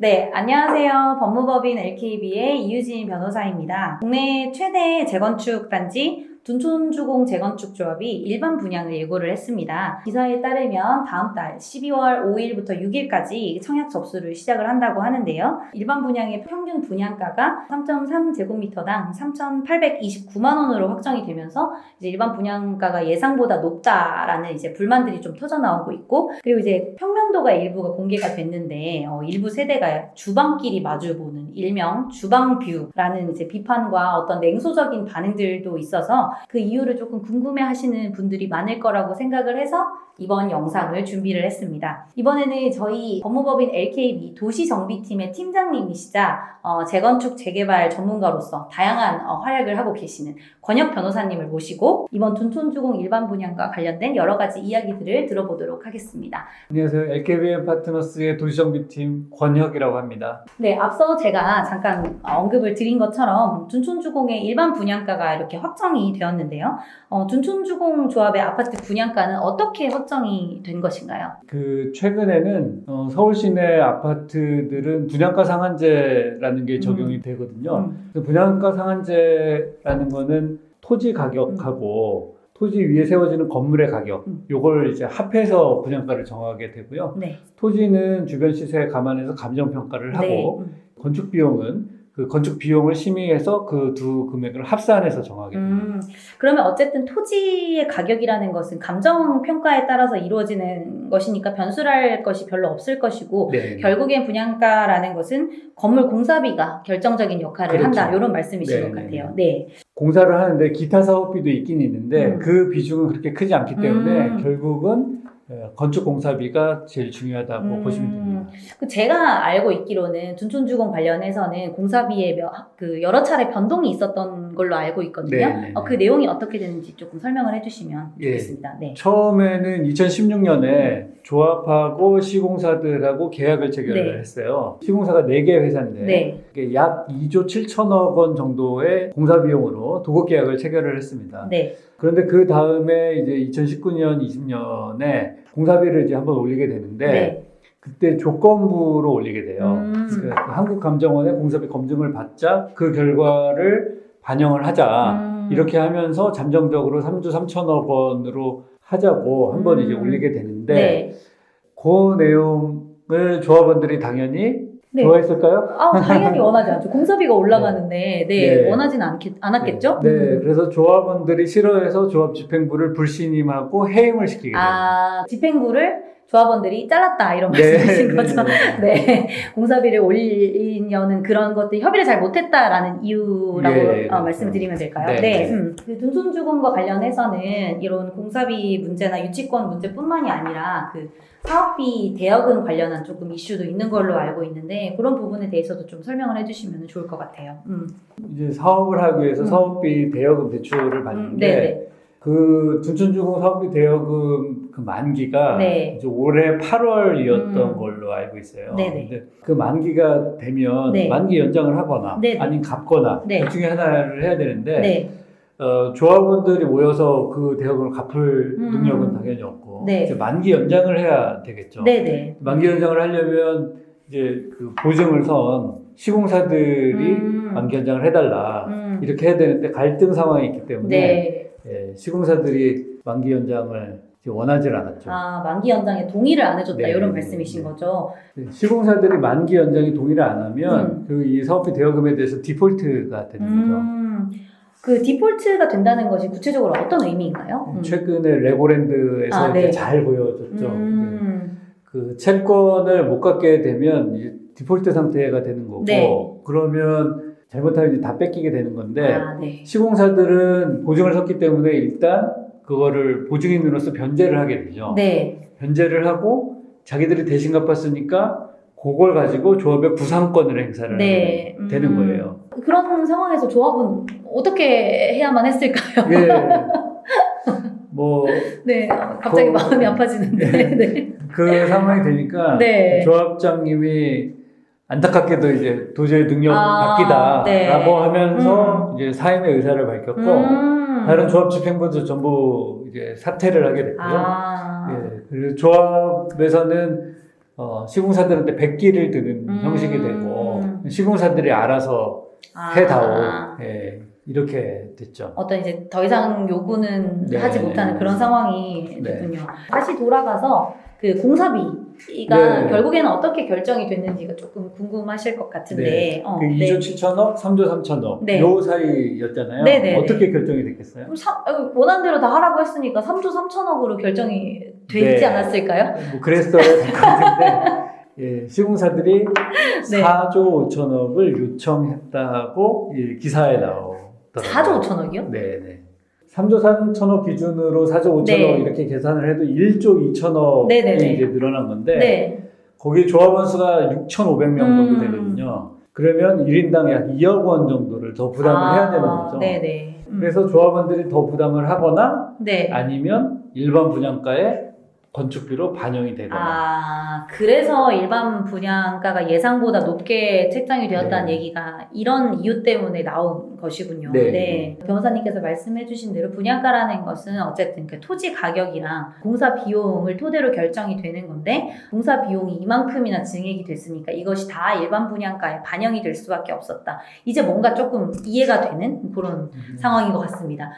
네, 안녕하세요. 법무법인 LKB의 이유진 변호사입니다. 국내 최대 재건축 단지 둔촌주공 재건축조합이 일반 분양을 예고를 했습니다. 기사에 따르면 다음 달 12월 5일부터 6일까지 청약 접수를 시작을 한다고 하는데요. 일반 분양의 평균 분양가가 3.3제곱미터당 3,829만 원으로 확정이 되면서 이제 일반 분양가가 예상보다 높다라는 이제 불만들이 좀 터져 나오고 있고, 그리고 이제 평면도가 일부가 공개가 됐는데 일부 세대가 주방끼리 마주보는 일명 주방뷰라는 이제 비판과 어떤 냉소적인 반응들도 있어서 그 이유를 조금 궁금해 하시는 분들이 많을 거라고 생각을 해서 이번 영상을 준비를 했습니다. 이번에는 저희 법무법인 LKB 도시정비팀의 팀장님이시자 재건축 재개발 전문가로서 다양한 활약을 하고 계시는 권혁 변호사님을 모시고 이번 둔촌주공 일반 분양과 관련된 여러 가지 이야기들을 들어보도록 하겠습니다. 안녕하세요. LKBM 파트너스의 도시정비팀 권혁이라고 합니다. 네, 앞서 제가 잠깐 언급을 드린 것처럼 둔촌주공의 일반 분양가가 이렇게 확정이 되었는데요. 둔촌주공 조합의 아파트 분양가는 어떻게 확정이 된 것인가요? 최근에는 서울 시내 아파트들은 분양가 상한제라는 게 적용이 되거든요. 그 분양가 상한제라는 거는 토지 가격하고 토지 위에 세워지는 건물의 가격, 요걸 이제 합해서 분양가를 정하게 되고요. 네. 토지는 주변 시세에 감안해서 감정평가를 하고, 건축 비용은 그 건축 비용을 심의해서 그 두 금액을 합산해서 정하게 됩니다. 그러면 어쨌든 토지의 가격이라는 것은 감정 평가에 따라서 이루어지는 것이니까 변수랄 것이 별로 없을 것이고, 네. 결국엔 분양가라는 것은 건물 공사비가 결정적인 역할을 그렇죠. 한다, 이런 말씀이신 것 같아요. 네. 공사를 하는데 기타 사업비도 있긴 있는데 그 비중은 그렇게 크지 않기 때문에 결국은 건축 공사비가 제일 중요하다고 보시면 됩니다. 제가 알고 있기로는 둔촌주공 관련해서는 공사비에 여러 차례 변동이 있었던 걸로 알고 있거든요. 그 내용이 어떻게 되는지 조금 설명을 해주시면 좋겠습니다. 네. 처음에는 2016년에 조합하고 시공사들하고 계약을 체결을 했어요. 시공사가 4개 회사인데 이게 약 2조 7천억 원 정도의 공사 비용으로 도급 계약을 체결을 했습니다. 네. 그런데 그 다음에 이제 2019년, 20년에 공사비를 이제 한번 올리게 되는데 그때 조건부로 올리게 돼요. 한국감정원의 공사비 검증을 받자 그 결과를 반영을 하자. 이렇게 하면서 잠정적으로 3조 3천억 원으로 하자고 한번 이제 올리게 되는데 그 내용을 조합원들이 당연히 좋아했을까요? 당연히 원하지 않죠. 공사비가 올라가는데 원하진 않았겠죠? 그래서 조합원들이 싫어해서 조합 집행부를 불신임하고 해임을 시키게 됩니다. 집행부를 조합원들이 잘랐다, 이런 말씀이신 거죠? 공사비를 올리려는 그런 것들, 협의를 잘 못했다라는 이유라고 말씀을 드리면 될까요? 그 둔촌주공과 관련해서는 이런 공사비 문제나 유치권 문제뿐만이 아니라 그 사업비 대여금 관련한 조금 이슈도 있는 걸로 알고 있는데, 그런 부분에 대해서도 좀 설명을 해주시면 좋을 것 같아요. 이제 사업을 하기 위해서 사업비 대여금 대출을 받는데 그 둔촌주공 사업비 대여금 그 만기가 이제 올해 8월이었던 걸로 알고 있어요. 근데 그 만기가 되면 만기 연장을 하거나 아니면 갚거나 둘 중에 하나를 해야 되는데 조합원들이 모여서 그 대여금을 갚을 능력은 당연히 없고 이제 만기 연장을 해야 되겠죠. 만기 연장을 하려면 이제 그 보증을 선 시공사들이 만기 연장을 해달라 이렇게 해야 되는데 갈등 상황이 있기 때문에 시공사들이 만기 연장을 원하지 않았죠. 만기 연장에 동의를 안 해줬다, 이런 말씀이신 거죠? 시공사들이 만기 연장에 동의를 안 하면 이 사업비 대여금에 대해서 디폴트가 되는 거죠. 그 디폴트가 된다는 것이 구체적으로 어떤 의미인가요? 최근에 레고랜드에서 이제 잘 보여줬죠. 그 채권을 못 갖게 되면 이제 디폴트 상태가 되는 거고 그러면 잘못하면 이제 다 뺏기게 되는 건데 시공사들은 보증을 섰기 때문에 일단 그거를 보증인으로서 변제를 하게 되죠. 변제를 하고 자기들이 대신 갚았으니까 그걸 가지고 조합의 부상권을 행사를 되는 거예요. 그런 상황에서 조합은 어떻게 해야만 했을까요? 갑자기 마음이 아파지는데. 그 상황이 되니까 조합장님이 안타깝게도 이제 도저히 능력 바뀌다라고 하면서 이제 사임의 의사를 밝혔고 다른 조합 집행부도 전부 이제 사퇴를 하게 됐고요. 그리고 조합에서는 시공사들한테 백기를 드는 형식이 되고 시공사들이 알아서 해다오. 예, 이렇게 됐죠. 어떤 이제 더 이상 요구는 네. 하지 못하는 그런 상황이 네. 됐군요. 다시 돌아가서 그 공사비가 네. 결국에는 어떻게 결정이 됐는지가 조금 궁금하실 것 같은데. 네. 그 2조 7천억, 3조 3천억 네. 요 사이였잖아요. 네, 네, 어떻게 결정이 됐겠어요? 그럼 원하는 대로 다 하라고 했으니까 3조 3천억으로 결정이 되지 네. 않았을까요? 뭐 그랬어야 될 것 같은데 예, 시공사들이 네. 4조 5천억을 요청했다고 이 기사에 나오더라고요. 4조 5천억이요? 네네. 3조 3천억 기준으로 4조 5천억 네. 이렇게 계산을 해도 1조 2천억이 네네네. 이제 늘어난 건데 네. 거기 조합원 수가 6,500명 정도 되거든요. 그러면 1인당 약 2억 원 정도를 더 부담을 해야 되는 거죠. 네네. 그래서 조합원들이 더 부담을 하거나 네. 아니면 일반 분양가에 건축비로 반영이 되거나. 그래서 일반 분양가가 예상보다 높게 책정이 되었다는 네. 얘기가 이런 이유 때문에 나온 것이군요. 네. 네. 변호사님께서 말씀해주신 대로 분양가라는 것은 어쨌든 그 토지 가격이랑 공사 비용을 토대로 결정이 되는 건데 공사 비용이 이만큼이나 증액이 됐으니까 이것이 다 일반 분양가에 반영이 될 수밖에 없었다. 이제 뭔가 조금 이해가 되는 그런 상황인 것 같습니다.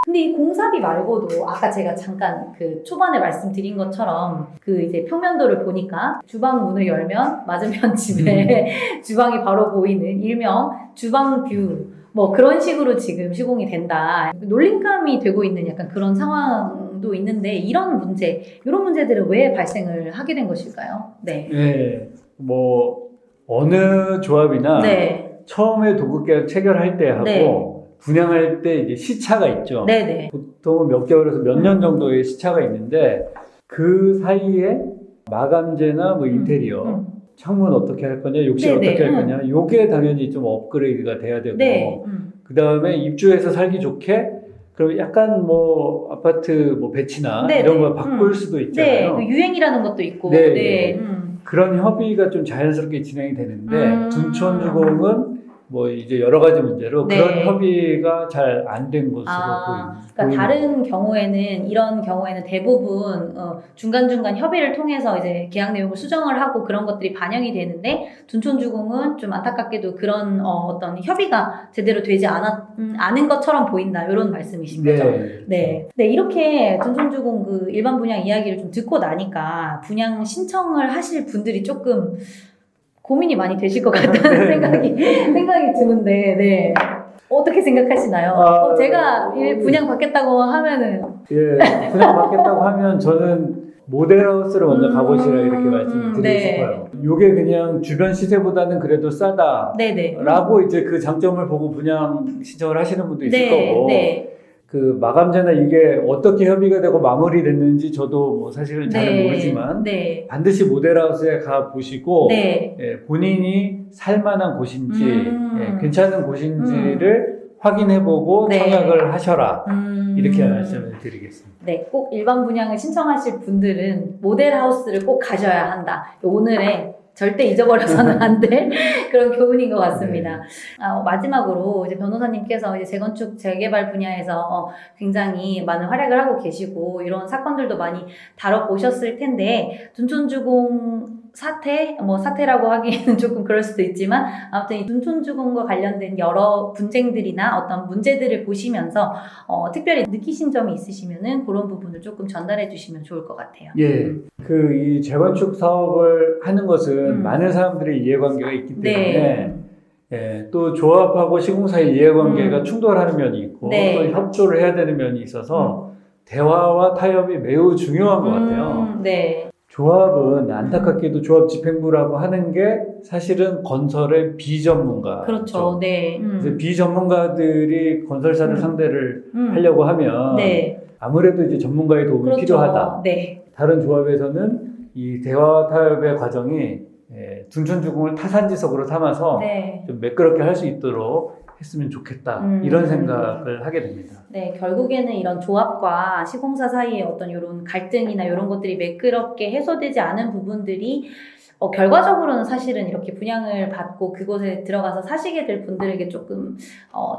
근데 이 공사비 말고도 아까 제가 잠깐 그 초반에 말씀드린 것처럼 그 이제 평면도를 보니까 주방 문을 열면 맞은편 집에 주방이 바로 보이는 일명 주방 뷰 뭐 그런 식으로 지금 시공이 된다. 놀림감이 되고 있는 약간 그런 상황도 있는데 이런 문제들은 왜 발생을 하게 된 것일까요? 네. 네. 뭐 어느 조합이나 네. 처음에 도급계약 체결할 때 하고 네. 분양할 때 이제 시차가 있죠. 네네. 보통은 몇 개월에서 몇 년 정도의 시차가 있는데 그 사이에 마감재나 뭐 인테리어, 창문 어떻게 할 거냐, 욕실 네네. 어떻게 할 거냐, 요게 당연히 좀 업그레이드가 돼야 되고 네. 그 다음에 입주해서 살기 좋게 그럼 약간 뭐 아파트 뭐 배치나 네네. 이런 걸 바꿀 수도 네. 있잖아요. 그 유행이라는 것도 있고. 네. 네. 그런 협의가 좀 자연스럽게 진행이 되는데 둔촌주공은 뭐 이제 여러 가지 문제로 네. 그런 협의가 잘 안 된 것으로 그러니까 다른 경우에는 이런 경우에는 대부분 중간중간 협의를 통해서 이제 계약 내용을 수정을 하고 그런 것들이 반영이 되는데 둔촌주공은 좀 안타깝게도 그런 어떤 협의가 제대로 되지 않은 것처럼 보인다 이런 말씀이신 거죠. 네. 네, 이렇게 둔촌주공 그 일반 분양 이야기를 좀 듣고 나니까 분양 신청을 하실 분들이 조금 고민이 많이 되실 것 같다는 생각이 드는데, 네. 어떻게 생각하시나요? 제가 분양 받겠다고 하면은. 예, 분양 받겠다고 하면 저는 모델하우스를 먼저 가보시라 이렇게 말씀을 드리고 싶어요. 이게 그냥 주변 시세보다는 그래도 싸다. 네네. 라고 이제 그 장점을 보고 분양 신청을 하시는 분도 있을 네, 거고. 네. 그 마감재나 이게 어떻게 협의가 되고 마무리됐는지 저도 뭐 사실은 잘 모르지만 네. 반드시 모델하우스에 가 보시고 네. 예, 본인이 살만한 곳인지 예, 괜찮은 곳인지를 확인해보고 네. 청약을 하셔라 이렇게 말씀을 드리겠습니다. 네, 꼭 일반 분양을 신청하실 분들은 모델하우스를 꼭 가셔야 한다. 오늘의 절대 잊어버려서는 안 될 그런 교훈인 것 같습니다. 마지막으로 이제 변호사님께서 이제 재건축 재개발 분야에서 굉장히 많은 활약을 하고 계시고 이런 사건들도 많이 다뤄보셨을 텐데 둔촌주공 사태라고 하기에는 조금 그럴 수도 있지만 아무튼 이 둔촌주공과 관련된 여러 분쟁들이나 어떤 문제들을 보시면서 특별히 느끼신 점이 있으시면은 그런 부분을 조금 전달해 주시면 좋을 것 같아요. 예, 그 이 재건축 사업을 하는 것은 많은 사람들의 이해관계가 있기 때문에 예, 또 조합하고 시공사의 이해관계가 충돌하는 면이 있고 또 협조를 해야 되는 면이 있어서 대화와 타협이 매우 중요한 것 같아요. 네. 조합은 안타깝게도 조합 집행부라고 하는 게 사실은 건설의 비전문가. 그렇죠. 네. 이제 비전문가들이 건설사를 상대를 하려고 하면 아무래도 이제 전문가의 도움이 필요하다. 네. 다른 조합에서는 이 대화 타협의 과정이 둔촌주공을 타산지석으로 삼아서 좀 매끄럽게 할 수 있도록 했으면 좋겠다 이런 생각을 하게 됩니다. 네, 결국에는 이런 조합과 시공사 사이의 어떤 이런 갈등이나 이런 것들이 매끄럽게 해소되지 않은 부분들이 결과적으로는 사실은 이렇게 분양을 받고 그곳에 들어가서 사시게 될 분들에게 조금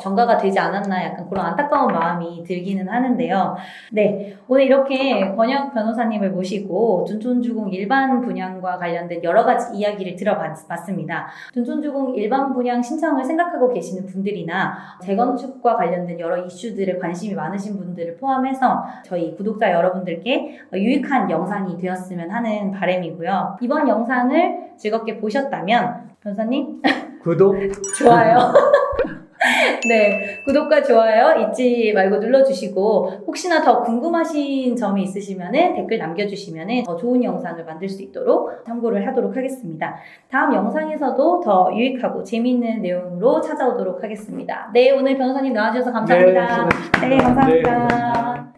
전가가 되지 않았나 약간 그런 안타까운 마음이 들기는 하는데요. 네, 오늘 이렇게 권혁 변호사님을 모시고 둔촌주공 일반 분양과 관련된 여러 가지 이야기를 들어봤습니다. 둔촌주공 일반 분양 신청을 생각하고 계시는 분들이나 재건축과 관련된 여러 이슈들에 관심이 많으신 분들을 포함해서 저희 구독자 여러분들께 유익한 영상이 되었으면 하는 바람이고요. 이번 영상을 즐겁게 보셨다면 변호사님 구독, 좋아요. 네, 구독과 좋아요 잊지 말고 눌러주시고 혹시나 더 궁금하신 점이 있으시면 댓글 남겨주시면 더 좋은 영상을 만들 수 있도록 참고를 하도록 하겠습니다. 다음 영상에서도 더 유익하고 재미있는 내용으로 찾아오도록 하겠습니다. 네, 오늘 변호사님 나와주셔서 감사합니다. 네, 수고하셨습니다. 네, 감사합니다. 네, 감사합니다.